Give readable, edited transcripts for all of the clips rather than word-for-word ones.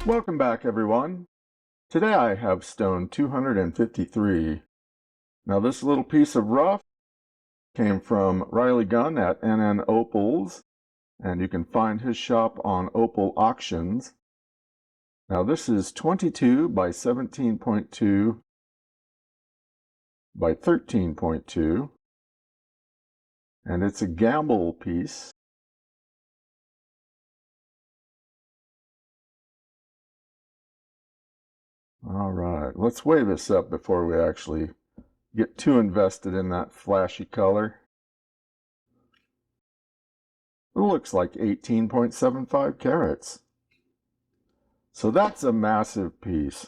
Welcome back, everyone. Today I have stone 253. Now this little piece of rough came from Riley Gunn at NN Opals, and you can find his shop on Opal Auctions. Now this is 22 by 17.2 by 13.2, and it's a gamble piece. All right, let's weigh this up before we actually get too invested in that flashy color. It looks like 18.75 carats. So that's a massive piece.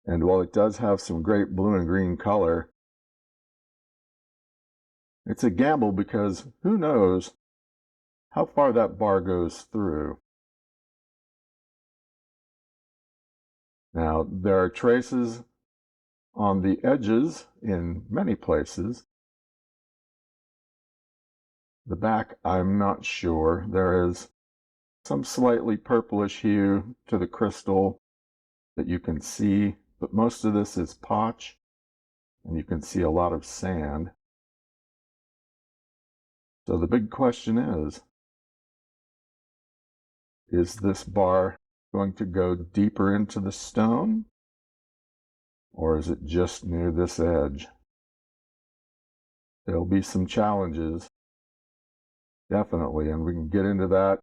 And while it does have some great blue and green color, it's a gamble because who knows how far that bar goes through. Now, there are traces on the edges in many places. The back, I'm not sure. There is some slightly purplish hue to the crystal that you can see, but most of this is potch, and you can see a lot of sand. So the big question is this bar going to go deeper into the stone, or is it just near this edge? There'll be some challenges, definitely, and we can get into that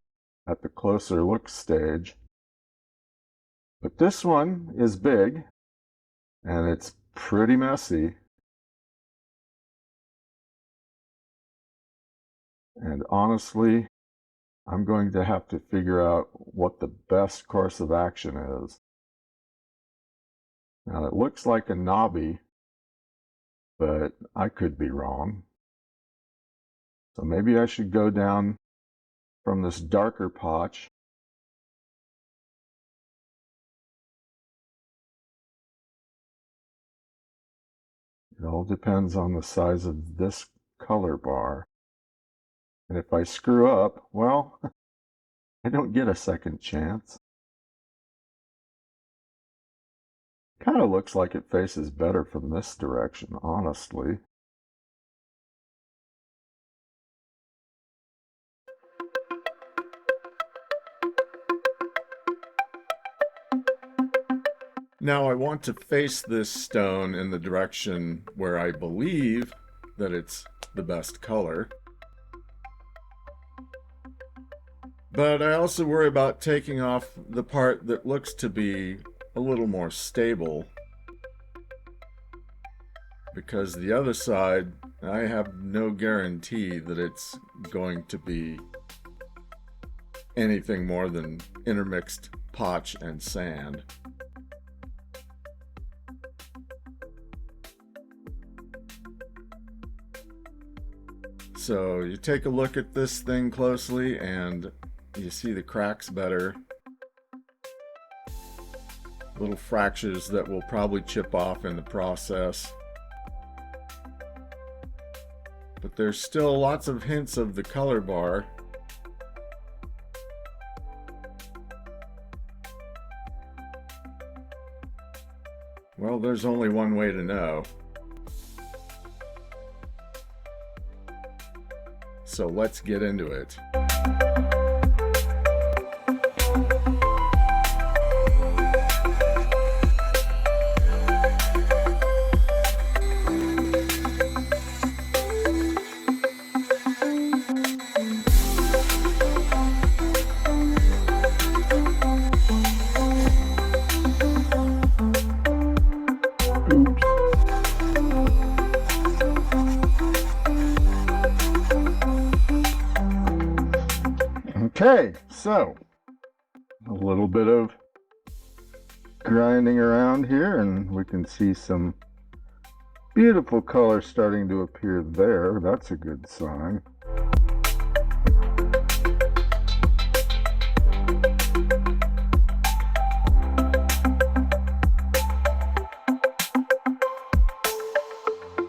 at the closer look stage. But this one is big, and it's pretty messy. And honestly, I'm going to have to figure out what the best course of action is. Now, it looks like a knobby, but I could be wrong. So maybe I should go down from this darker potch. It all depends on the size of this color bar. And if I screw up, well, I don't get a second chance. Kind of looks like it faces better from this direction, honestly. Now I want to face this stone in the direction where I believe that it's the best color. But I also worry about taking off the part that looks to be a little more stable, because the other side, I have no guarantee that it's going to be anything more than intermixed potch and sand. So you take a look at this thing closely and you see the cracks better. Little fractures that will probably chip off in the process. But there's still lots of hints of the color bar. Well, there's only one way to know. So let's get into it. Okay, so a little bit of grinding around here and we can see some beautiful color starting to appear there. That's a good sign.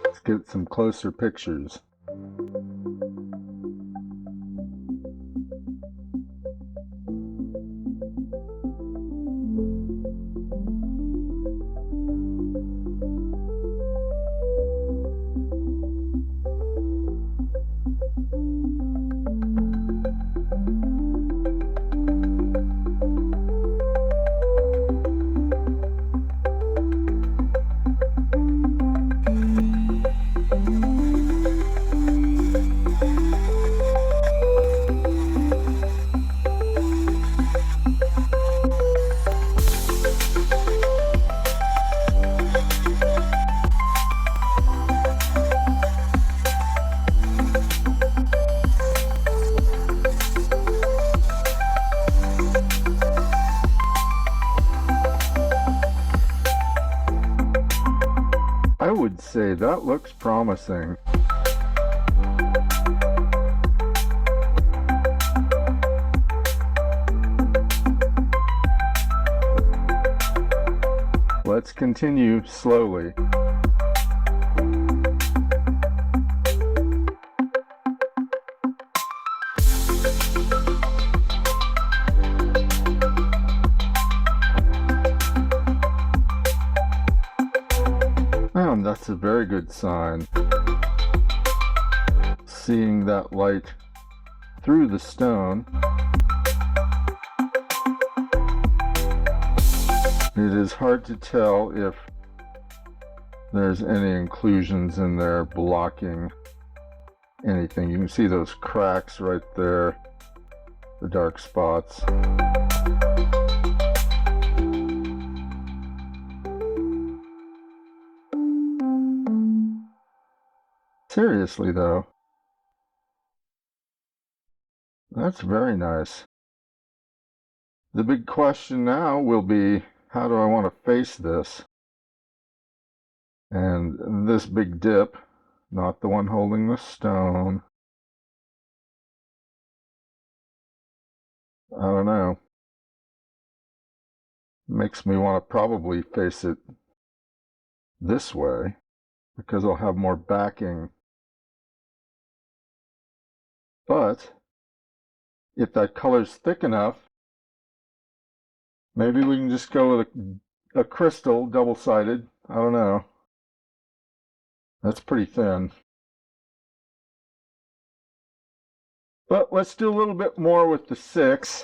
Let's get some closer pictures. I would say that looks promising. Let's continue slowly. And that's a very good sign. Seeing that light through the stone. It is hard to tell if there's any inclusions in there blocking anything. You can see those cracks right there, the dark spots. Seriously though, that's very nice. The big question now will be, how do I want to face this? And this big dip, not the one holding the stone. I don't know. Makes me want to probably face it this way because I'll have more backing. But if that color's thick enough, maybe we can just go with a crystal, double-sided. I don't know. That's pretty thin. But let's do a little bit more with the 6.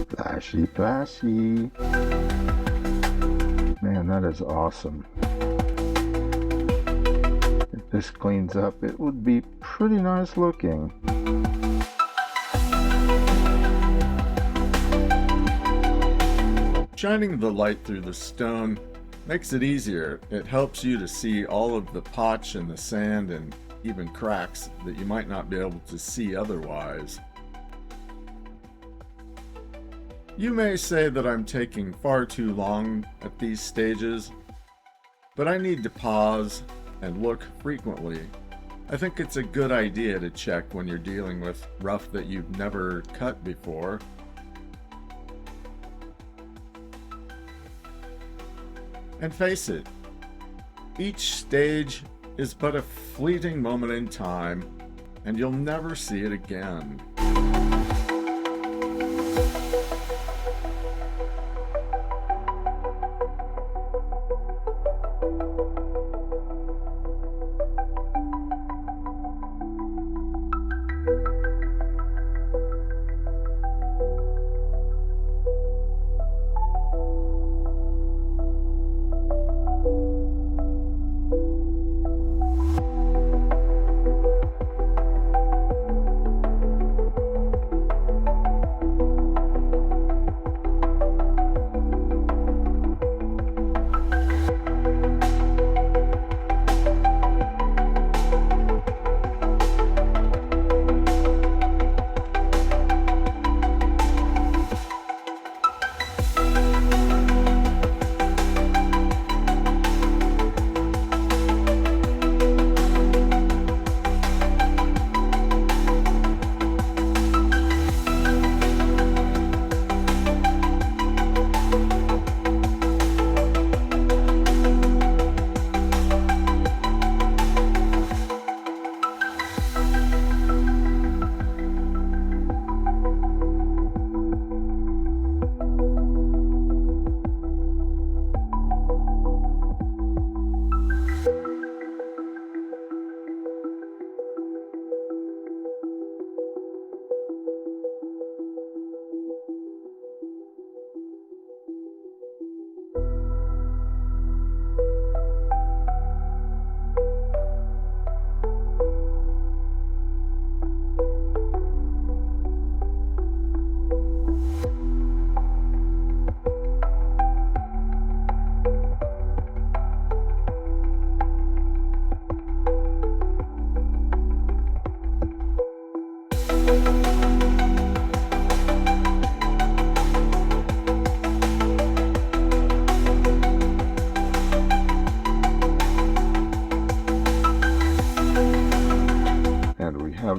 Flashy, flashy. Man, that is awesome. If this cleans up, it would be pretty nice looking. Shining the light through the stone makes it easier. It helps you to see all of the potch and the sand and even cracks that you might not be able to see otherwise. You may say that I'm taking far too long at these stages, but I need to pause and look frequently. I think it's a good idea to check when you're dealing with rough that you've never cut before. And face it, each stage is but a fleeting moment in time, and you'll never see it again.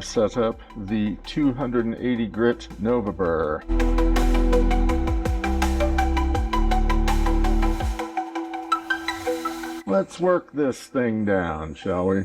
have set up the 280 grit Nova burr. Let's work this thing down, shall we?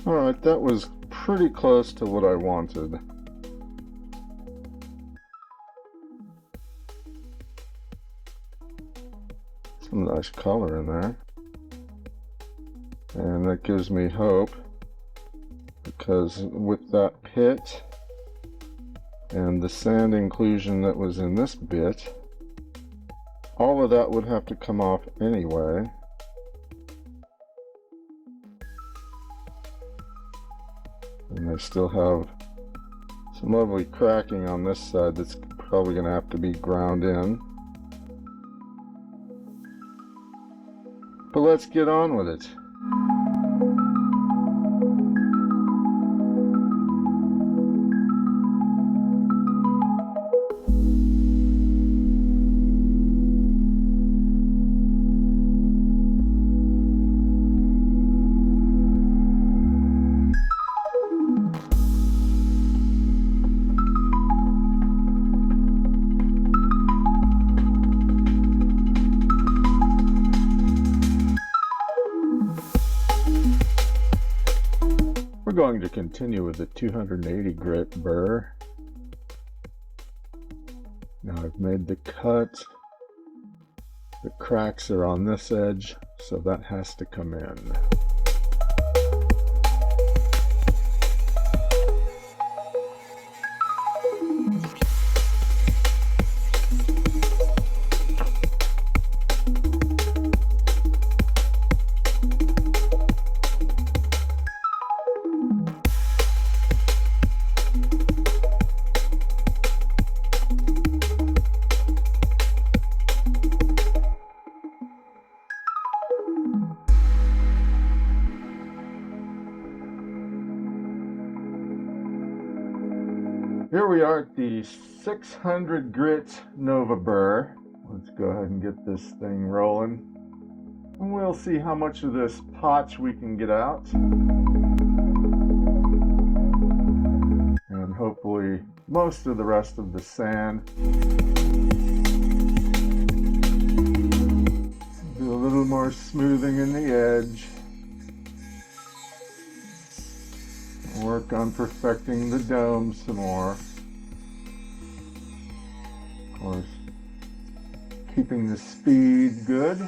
Alright, that was pretty close to what I wanted. Some nice color in there. And that gives me hope, because with that pit and the sand inclusion that was in this bit, all of that would have to come off anyway. And I still have some lovely cracking on this side that's probably going to have to be ground in. But let's get on with it. We're going to continue with the 280 grit burr. Now I've made the cut. The cracks are on this edge, so that has to come in. Here we are at the 600 grit Nova burr. Let's go ahead and get this thing rolling. And we'll see how much of this potch we can get out. And hopefully most of the rest of the sand. Do a little more smoothing in the edge. Work on perfecting the dome some more. Of course, keeping the speed good.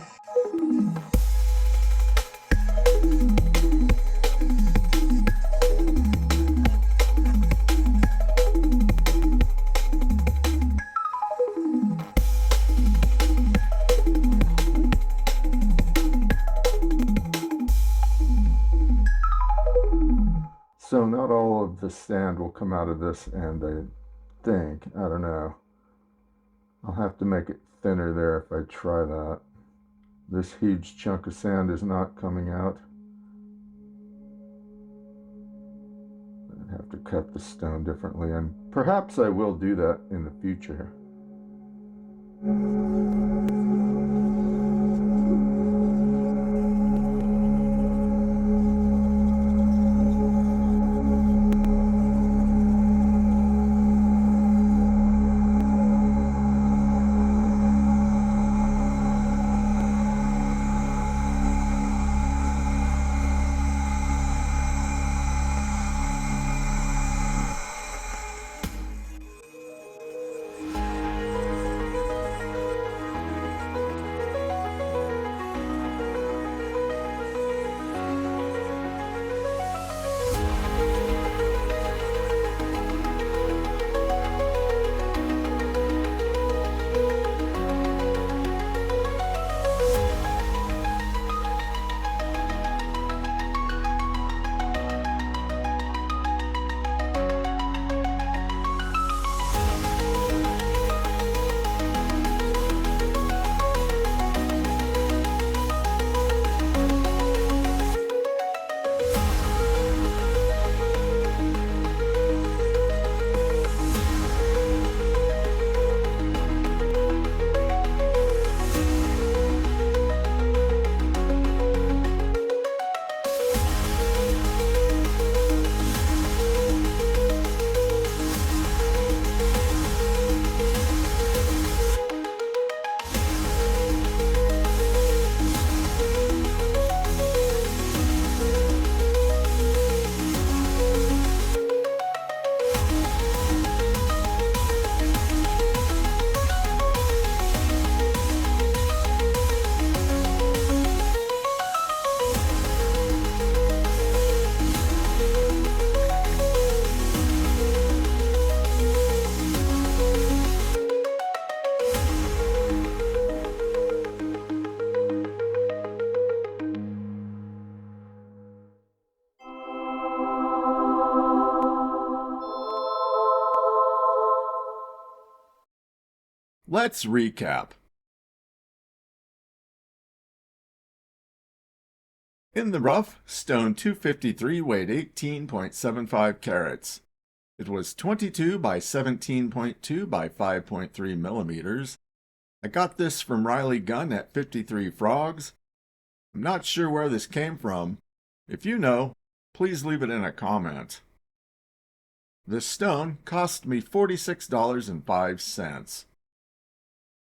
of the sand will come out of this, and I don't know. I'll have to make it thinner there if I try that. This huge chunk of sand is not coming out. I'd have to cut the stone differently, and perhaps I will do that in the future. Let's recap. In the rough, stone 253 weighed 18.75 carats. It was 22 by 17.2 by 5.3 millimeters. I got this from Riley Gunn at 53 Frogs. I'm not sure where this came from. If you know, please leave it in a comment. This stone cost me $46.05.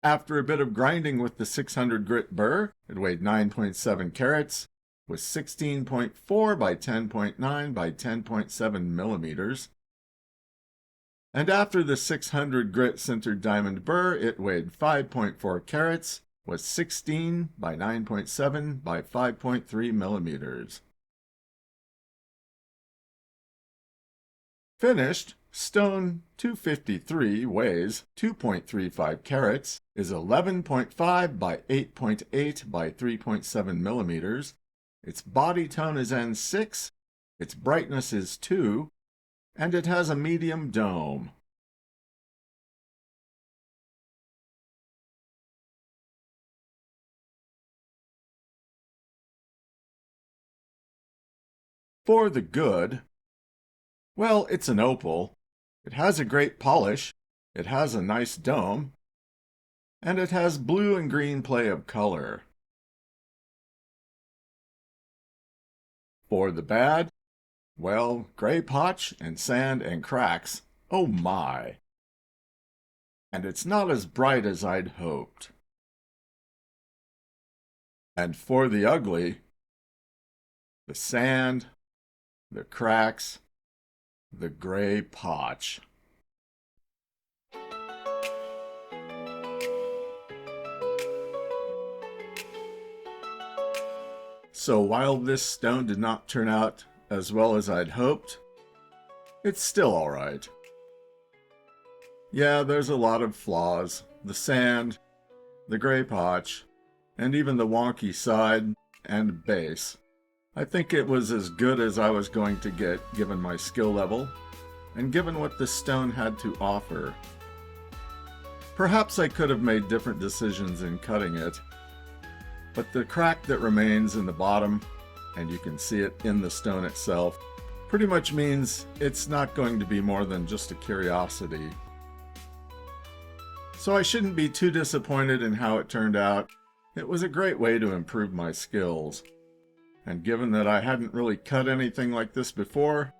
After a bit of grinding with the 600 grit burr, it weighed 9.7 carats, was 16.4 by 10.9 by 10.7 millimeters. And after the 600 grit sintered diamond burr, it weighed 5.4 carats, was 16 by 9.7 by 5.3 millimeters. Finished, stone 253 weighs 2.35 carats, is 11.5 by 8.8 by 3.7 millimeters. Its body tone is N6, its brightness is 2, and it has a medium dome. For the good, well, it's an opal. It has a great polish, it has a nice dome, and it has blue and green play of color. For the bad, well, gray potch and sand and cracks, oh my! And it's not as bright as I'd hoped. And for the ugly, the sand, the cracks, the gray potch. So while this stone did not turn out as well as I'd hoped, it's still alright. Yeah, there's a lot of flaws. The sand, the gray potch, and even the wonky side and base. I think it was as good as I was going to get given my skill level and given what the stone had to offer. Perhaps I could have made different decisions in cutting it, but the crack that remains in the bottom, and you can see it in the stone itself, pretty much means it's not going to be more than just a curiosity. So I shouldn't be too disappointed in how it turned out. It was a great way to improve my skills. And given that I hadn't really cut anything like this before,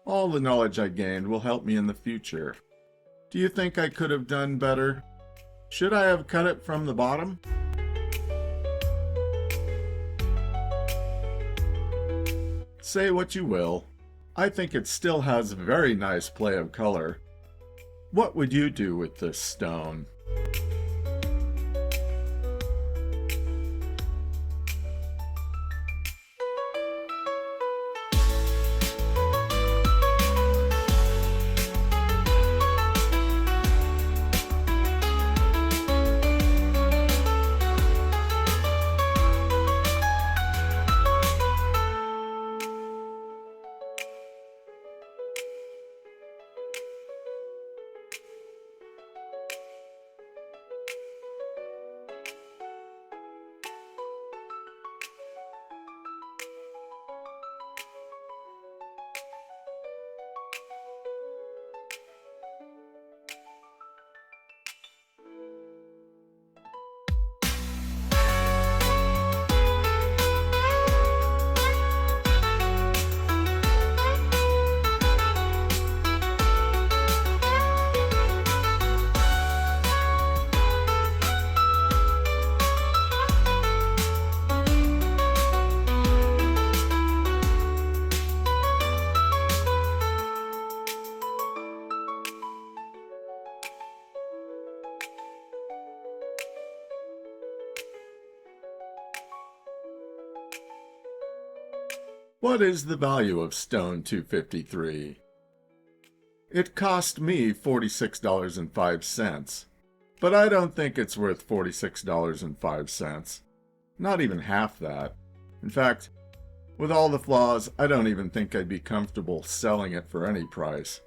all the knowledge I gained will help me in the future. Do you think I could have done better? Should I have cut it from the bottom? Say what you will. I think it still has very nice play of color. What would you do with this stone? What is the value of stone 253? It cost me $46.05, but I don't think it's worth $46.05. Not even half that. In fact, with all the flaws, I don't even think I'd be comfortable selling it for any price.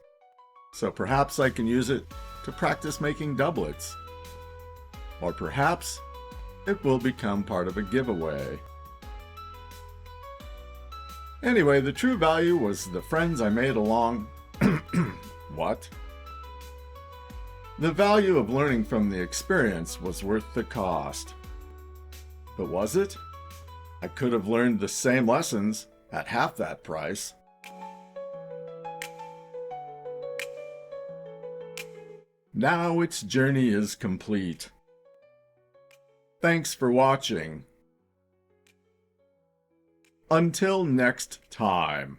So perhaps I can use it to practice making doublets. Or perhaps it will become part of a giveaway. Anyway, the true value was the friends I made along... What? The value of learning from the experience was worth the cost. But was it? I could have learned the same lessons at half that price. Now its journey is complete. Thanks for watching. Until next time.